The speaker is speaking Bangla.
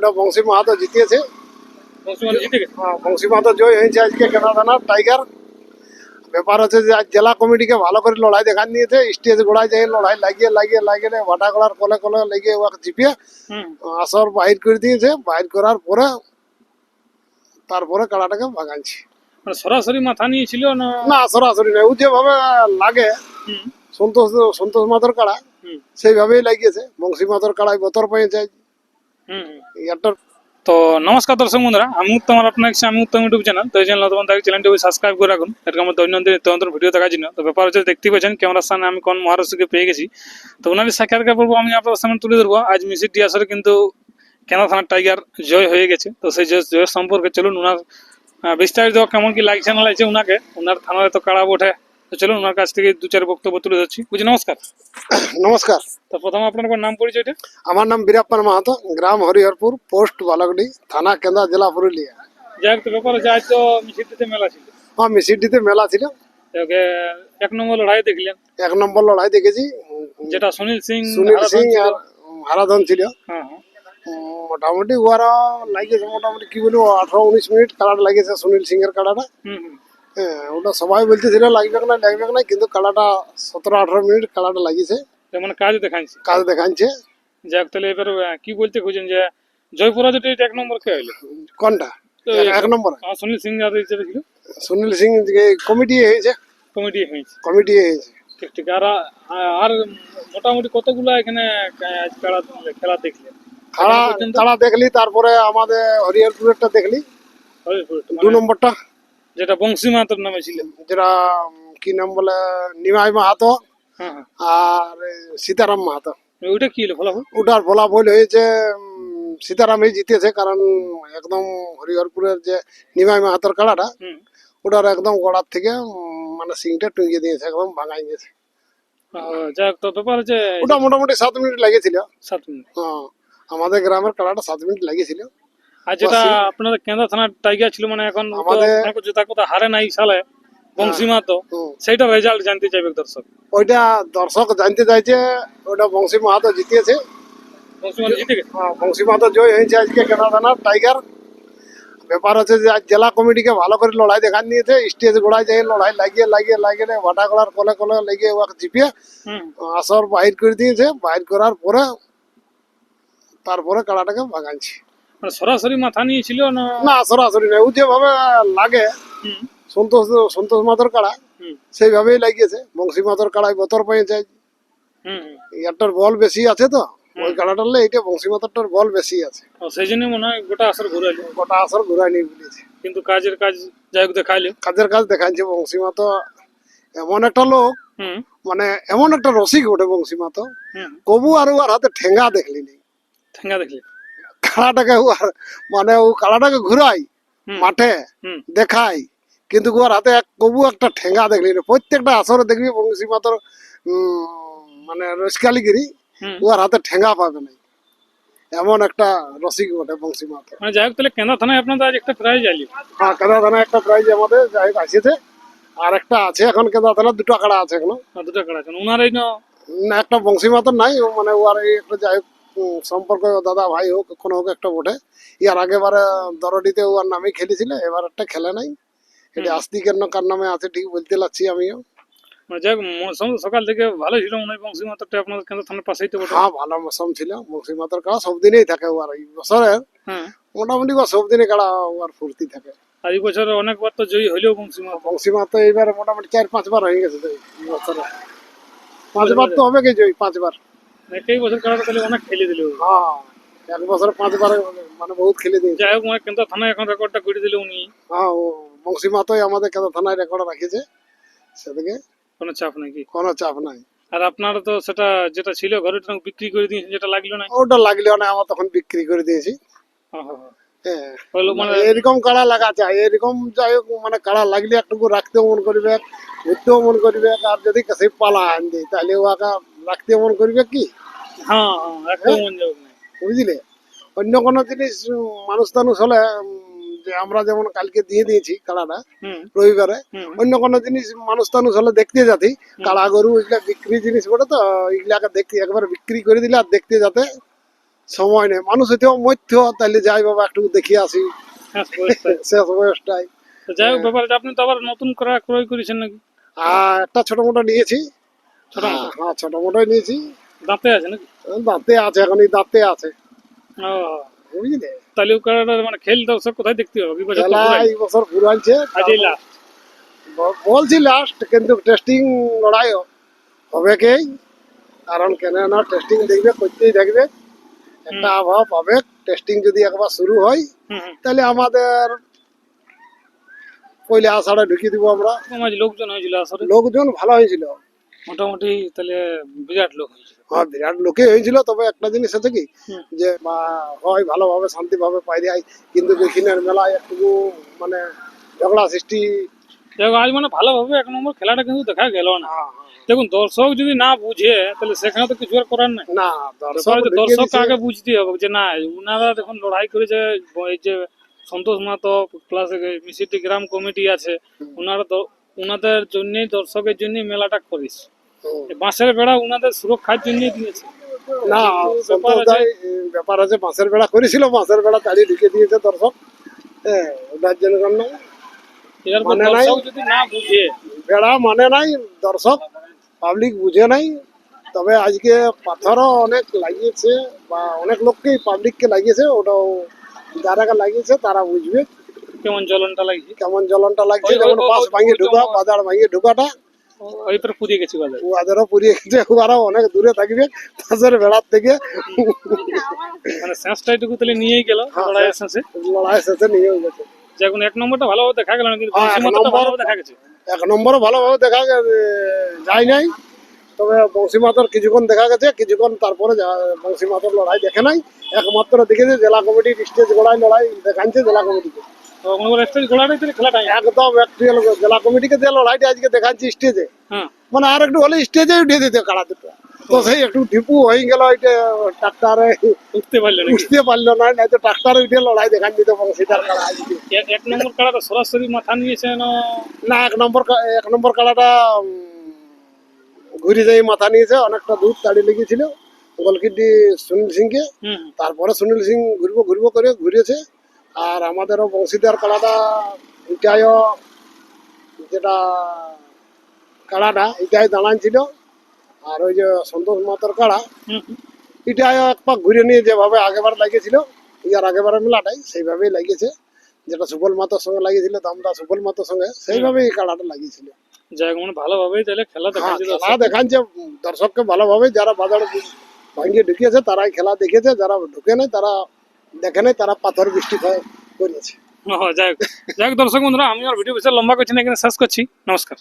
ওটা বংশী মাহাতো জিতিয়েছে। বংশী মাহাতো জয় হয়েছে আজকে কেনা থানা টাইগার। ব্যাপার হচ্ছে যে আজ জেলা কমিটিকে ভালো করে লড়াই দেখান দিয়েছে, স্টেজ গোড়ায় যাই লড়াই লাগিয়ে ভাটা গড়ার কলে কলে লাগিয়ে ওকে চিপিয়ে আসর বাহির করে দিয়েছে। বাহির করার পরে তারপরে কাড়াটাকে ভাগাইছে। সরাসরি মাথা নিয়েছিল না? না, সরাসরি নয়, ও যেভাবে লাগে সন্তোষ সন্তোষ মাহাতোর কাড়া সেইভাবেই লাগিয়েছে। বংশী মাহাতোর কাড়াই বতর পেয়েছে ইয়ারটার। তো নমস্কার দর্শক বন্ধুরা, আমি উত্তম, আর আপনার আমি উত্তম ইউটিউব চ্যানেল। তো এই চ্যানেল তখন তাকে চ্যানেলটি সাবস্ক্রাইব করে রাখুন এরকম দৈনন্দিন তদন্ত ভিডিও দেখার জন্য। তো ব্যাপার হচ্ছে দেখতে পাচ্ছেন ক্যামেরার সামনে আমি কোন মহারাষ্ট্রকে পেয়ে গেছি। তো ওনাদের সাক্ষাৎকার পর্ব আমি আপনাদের সামনে তুলে ধরবো। আজ মিসিডি আসরে কিন্তু কেনা থানার টাইগার জয় হয়ে গেছে। তো সেই জয়ের সম্পর্কে চলুন ওনার বিস্তারিত কেমন কি লাগছে না লাগছে ওনাকে, ওনার থানার তো কাড়া ওঠে। তো চলুন ওনার কাছ থেকে দু চার বক্তব্য তুলে ধরছি। বুঝি নমস্কার। নমস্কার। তো প্রথমে আপনার নাম পরিচয়টা? আমার নাম বীরাপ্পান মাহাতো, গ্রাম হরিহরপুর, পোস্ট বালাগড়ি, থানা কেন্দা, জেলা পুরুলিয়া। যাই হোক, তো ব্যাপার হচ্ছে আজ তো মিসিডিতে মেলা ছিল। হ্যাঁ, মিসিডিতে মেলা ছিল। এক নম্বর লড়াই দেখলেন? এক নম্বর লড়াই দেখেছি, যেটা সুনীল সিং আর হারাধন ছিল। হ্যাঁ হ্যাঁ, মোটামুটি ওরা লাগিয়েছে, মোটামুটি কি বলবো 18-19 মিনিট কাড়াটা লাগিয়েছে সুনীল সিং এর কাড়াটা। হ্যাঁ, ওটা সবাই বলতেছিল লাগবে না, কিন্তু কাড়াটা 17-18 মিনিট কাড়াটা লাগিয়েছে। মানে কাজ দেখাচ্ছে। যাক, তাহলে এবার কি বলতে খুঁজছেন যে জয়পুরা যেটা এক নম্বর কে হইলো? কোনটা এক নম্বর? সুনীল সিং যাদের ছিল। সুনীল সিং কমিটি হয়েছে। কমিটি হয়েছে। ঠিক ঠিক। আর মোটামুটি কতগুলা এখানে খেলা দেখলেন? খেলা দেখলি, তারপরে আমাদের হরিহরপুরেরটা দেখলি, 2 নম্বরটা যেটা বংশী মাহাতোর নামে ছিল, যেটা কি নাম বলে, নিমাই মাহাতো আর সীতারাম মাহাতো। ওইটা কি হলো ফলাফল? ওটার ফলাফল হয়েছে সীতারামই জিতেছে, কারণ একদম হরিহরপুরের যে নিমাই মাহাতোর কাড়াটা, ওটার একদম গোড়ার থেকে মানে সিংটা টুঙ্গিয়ে দিয়েছে, একদম ভাঙাই গেছে। যাক, তো ব্যাপার হচ্ছে ওটা মোটামুটি 7 মিনিট লেগেছিল। 7 মিনিট? হ্যাঁ, আমাদের গ্রামের কাড়াটা 7 মিনিট লেগেছিল। আর যেটা আপনাদের কেন্দ্র থানার টাইগার ছিল, মানে এখন যেটা কথা হারে নাই সালে বংশী মাহাতো, সেইটা রেজাল্ট জানতে চাইবে দর্শক। ওইটা দর্শক জানতে চাইছে, ওটা বংশী মাহাতো জিতিয়েছে। বংশী মাহাতো জয় হয়েছে আজকে কেনা থানার টাইগার। ব্যাপার হচ্ছে যে আজ জেলা কমিটিকে ভালো করে লড়াই দেখান দিয়েছে, স্টেজ গোড়ায় যাই লড়াই লাগিয়ে ভাটা গড়ার কলে কলে লাগিয়ে ওকে চিপিয়ে আসর বাহির করে দিয়েছে। বাহির করার পরে তারপরে কাড়াটাকে ভাগাইছে। মানে সরাসরি মাথা নিয়েছিল না? না, সরাসরি নয়, ও যেভাবে লাগে সন্তোষ মাহাতোর কাড়া সেইভাবেই লাগিয়েছে। বংশী মাহাতোর কাড়াই বতর পেয়েছে। ইয়ারটার বল বেশি আছে, তো ওই কাড়াটার এইটা বংশী মাহাতোরটার বল বেশি আছে, সেই জন্য মনে হয় গোটা আসর ঘুরাই নিয়ে বলেছে। কিন্তু কাজের কাজ যাই হোক দেখাইলে, কাজের কাজ দেখাচ্ছে। বংশী মাহাতো এমন একটা লোক, মানে এমন একটা রসিক ওঠে বংশী মাহাতো, কবু আর ওর হাতে ঠেঙ্গা দেখলি নেই। ঠেঙ্গা দেখলি কাড়াটাকে মানে ও কাড়াটাকে ঘুরাই মাঠে দেখাই, কিন্তু ওর হাতে কবু একটা ঠেঙ্গা দেখলি না। প্রত্যেকটা আসরে দেখবি বংশী মাহাতোর মানে রসিকালিগিরি, ওর হাতে ঠেঙ্গা পাবে না। এমন একটা রসিক বটে বংশী মাহাতো। মানে যাই হোক, তাহলে কেন্দ্র থানায় আপনাদের আজ একটা প্রাইজ আইলি? হ্যাঁ, কেন্দ্র থানায় একটা প্রাইজ আমাদের যাই হোক আসিছে। আর একটা আছে এখন কেন্দ্র থানায়, 2টা কাড়া আছে এখনো। 2টা কাড়া আছে ওনার? এই না, একটা বংশী মাহাতোর নাই, মানে ওর এই একটা যাই হোক সম্পর্ক দাদা ভাই হোক কোনো হোক একটা বটে। ইয়ার আগেবারে দরডিতে ওর নামে খেলেছিল, এবার একটা খেলে নাই। এটা আস্তিকের কার নামে আছে ঠিক বলতে লাগছি আমিও। যাই হোক, সকাল থেকে ভালো ছিল মনে হয় বংশী মাহাতোরটা আপনাদের কেন্দ্র থানার পাশেই তো বটে। হ্যাঁ, ভালো মৌসুম ছিল। বংশী মাহাতোর কাড়া সব দিনেই থাকে, ওর এই বছরের মোটামুটি সব দিনে কাড়া ওর ফুর্তি থাকে। আর এই বছর অনেকবার তো জয়ী হইলেও বংশী মাহাতো এইবার মোটামুটি 4-5 বার হয়ে গেছে এই বছরে। 5 বার তো হবে কি জয়ী, 5 বার। এই বছর কাড়াটা তাহলে অনেক খেলে দিল। হ্যাঁ, এক বছরে 5 বার মানে বহুত খেলে দিয়েছে। যাই হোক, মানে কেন্দ্র থানায় এখন রেকর্ডটা করে দিল উনি। হ্যাঁ, বংশী মাহাতোই আমাদের কেন্দ্র থানায় রেকর্ড রাখিছে, সেদিকে কোনো চাপ নাকি? কোনো চাপ নাই। আর আপনারা তো সেটা যেটা ছিল ঘরে বিক্রি করে দিয়েছেন, যেটা লাগলো না? ওটা লাগলেও না, আমরা তখন বিক্রি করে দিয়েছি। মানে এরকম কাড়া লাগা চাই, এরকম যাই হোক মানে কাড়া লাগলে একটুকু রাখতেও মন করবে, ঘুরতেও মন করবে। আর যদি কাছে পালা আন দিই তাহলে ওকে রাখতে মন করবে কি? বুঝলে, অন্য কোনো জিনিস মানুষ টানুষ হলে, যে আমরা যেমন কালকে দিয়ে দিয়েছি কাড়াটা রবিবারে, অন্য কোনো জিনিস মানুষ টানুষ হলে দেখতে যাতি, কাড়া গরু এগুলা বিক্রি জিনিস বটে, তো এগুলাকে দেখতে একবার বিক্রি করে দিলে আর দেখতে যাতে সময় নেই, মানুষ হইতে মধ্য, তাহলে যাই বাবা একটু দেখি আসি হ্যাঁ, বয়সটাই। শেষ বয়সটাই। তো যাই হোক, ব্যাপারে আপনি তো আবার নতুন করে ক্রয় করেছেন নাকি? আর একটা ছোট মোটো নিয়েছি। ছোট মোটো? হ্যাঁ, ছোট মোটোই নিয়েছি। দাঁতে আছে নাকি? দাঁতে আছে, এখন এই দাঁতে আছে, ও, বুঝলে। তাহলে ও কাড়াটা মানে খেল দর্শক কোথায় দেখতে হবে? কি বছর তো খেলা ঘুরাই? এই বছর ঘুরাইছে, আজই লাস্ট। বলছি লাস্ট, কিন্তু টেস্টিং লড়াই হবে কি, কারণ কেন না টেস্টিং দেখবে, করতেই থাকবে, একটা আবহাওয়া পাবে। টেস্টিং যদি একবার শুরু হয় তাহলে আমাদের পয়লা আষাঢ়ে ঢুকিয়ে দিব আমরা। আজ লোকজন হয়েছিল আসলে লোকজন ভালো হয়েছিল, মোটামুটি, তাহলে বিরাট লোক হয়েছিল। হ্যাঁ বিরাট লোকে হয়েছিল। তবে একটা জিনিস আছে কি, যে হয় ভালোভাবে শান্তিভাবে পাই দেয়, কিন্তু দক্ষিণের মেলায় একটু মানে ঝগড়া সৃষ্টি। দেখো, আজ মানে ভালোভাবে এক নম্বর খেলাটা কিন্তু দেখা গেল না। দেখুন, দর্শক যদি না বুঝে তাহলে সেখানে তো কিছু আর করার নাই। না, দর্শককে আগে বুঝতে হবে যে না, উনারা যখন লড়াই করেছে, এই যে সন্তোষ মাহাতো প্লাস মিসিটি গ্রাম কমিটি আছে, উনাদের জন্যই, দর্শকের জন্যই মেলাটা করিস। বাঁশের বেড়া উনাদের সুরক্ষার জন্যই দিয়েছে। না, ব্যাপার আছে, বাঁশের বেড়া করেছিল, বাঁশের বেড়া তাড়িয়ে ঢুকে দিয়েছে দর্শক। হ্যাঁ, ওটার জন্য নাই, এর মানে নাই, দর্শক যদি না বুঝে, বেড়া মানে নাই, দর্শক পাবলিক বুঝে নাই। তবে আজকে পাথরও অনেক লাগিয়েছে, বা অনেক লোককেই পাবলিককে লাগিয়েছে, ওটাও যারা লাগিয়েছে তারা বুঝবে কেমন জ্বলনটা লাগছে। কেমন জ্বলনটা লাগছে। যেমন বাস ভাঙিয়ে ঢুকা, বাজার ভাঙিয়ে ঢুকাটা, ওই পরে পুড়িয়ে গেছে বাজার। ওদেরও পুড়িয়ে গেছে, ওরাও অনেক দূরে থাকবে বাসের বেড়ার থেকে। মানে শেষটা এটুকু তাহলে নিয়েই গেল লড়াইয়ের শেষে। লড়াই শেষে নিয়ে গেছে। যখন এক নম্বরটা ভালোভাবে দেখা গেল না, কিন্তু হ্যাঁ, বংশী মাতাটা ভালোভাবে দেখা গেছে। এক নম্বরও ভালোভাবে দেখা যায় নাই। তবে বংশী মাতার কিছুক্ষণ দেখা গেছে, কিছুক্ষণ তারপরে বংশী মাতার লড়াই দেখে নাই। একমাত্র দেখেছে জেলা কমিটির স্টেজ গোড়ায় লড়াই দেখাচ্ছে জেলা কমিটিকে। তো ওনার স্টেজ গোলাটাই তাহলে খেলাটা। একদম অ্যাকচুয়াল জেলা কমিটিকে যে লড়াইটা আজকে দেখাচ্ছি স্টেজে, হ্যাঁ, মানে আর একটু হলে স্টেজে উঠে দিতে কাড়া দুটো। তো সেই একটু ঢিপু হয়ে গেল, ওইটা ট্রাক্টারে উঠতে পারলো না। উঠতে পারলো না, নাই তো ট্রাক্টারে উঠে লড়াই দেখান দিত বংশীটার কাড়া আজকে। এক নম্বর কাড়াটা সরাসরি মাথা নিয়েছে না? না, এক নম্বর কাড়াটা ঘুরে যাই মাথা নিয়েছে, অনেকটা দূর তাড়ি লেগেছিল গোলকিটি সুনীল সিংকে। তারপরে সুনীল সিং ঘুরবো করে ঘুরেছে। আর আমাদেরও বংশীদার কাড়াটা, এটাইও যেটা কাড়াটা এটাই দাঁড়ানছিল। আর ওই যে সন্তোষ মাতার কাড়া, এটাইও এক পাক ঘুরে নিয়ে যেভাবে আগেবার লাগিয়েছিল, ইয়ার আগেবারের মেলাটাই সেইভাবেই লাগিয়েছে। যেটা সুফল মাতার সঙ্গে লাগিয়েছিল, দামদা সুফল মাতার সঙ্গে, সেইভাবেই এই কাড়াটা লাগিয়েছিল। যাই মানে ভালোভাবেই তাহলে খেলা দেখাচ্ছে। খেলা দেখাচ্ছে দর্শককে ভালোভাবে। যারা বাজার ভাঙিয়ে ঢুকিয়েছে তারাই খেলা দেখেছে, যারা ঢুকে নাই, তারা দেখে নাই, তারা পাথর বৃষ্টি করেছে। যাই হোক দর্শক বন্ধুরা, আমি আর ভিডিও বেশি লম্বা করছি না, এখানে শেষ করছি। নমস্কার।